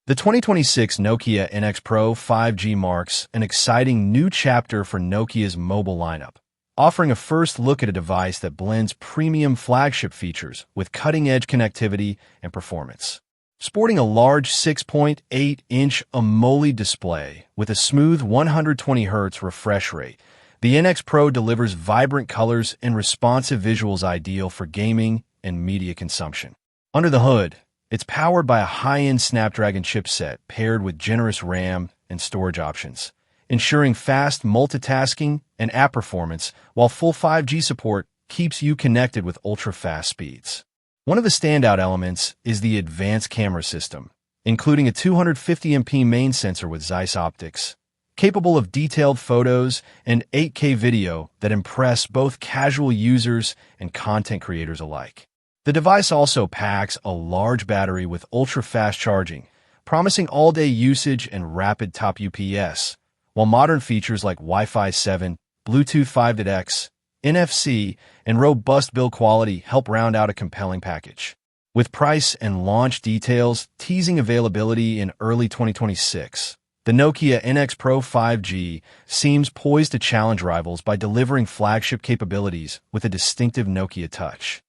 The 2026 Nokia NX Pro 5G marks an exciting new chapter for Nokia's mobile lineup, offering a first look at a device that blends premium flagship features with cutting-edge connectivity and performance. Sporting a large 6.8-inch AMOLED display with a smooth 120Hz refresh rate, the NX Pro delivers vibrant colors and responsive visuals ideal for gaming and media consumption. Under the hood, it's powered by a high-end Snapdragon chipset paired with generous RAM and storage options, ensuring fast multitasking and app performance, while full 5G support keeps you connected with ultra-fast speeds. One of the standout elements is the advanced camera system, including a 250MP main sensor with Zeiss optics, capable of detailed photos and 8K video that impress both casual users and content creators alike. The device also packs a large battery with ultra-fast charging, promising all-day usage and rapid top UPS, while modern features like Wi-Fi 7, Bluetooth 5.x, NFC, and robust build quality help round out a compelling package. With price and launch details teasing availability in early 2026, the Nokia NX Pro 5G seems poised to challenge rivals by delivering flagship capabilities with a distinctive Nokia touch.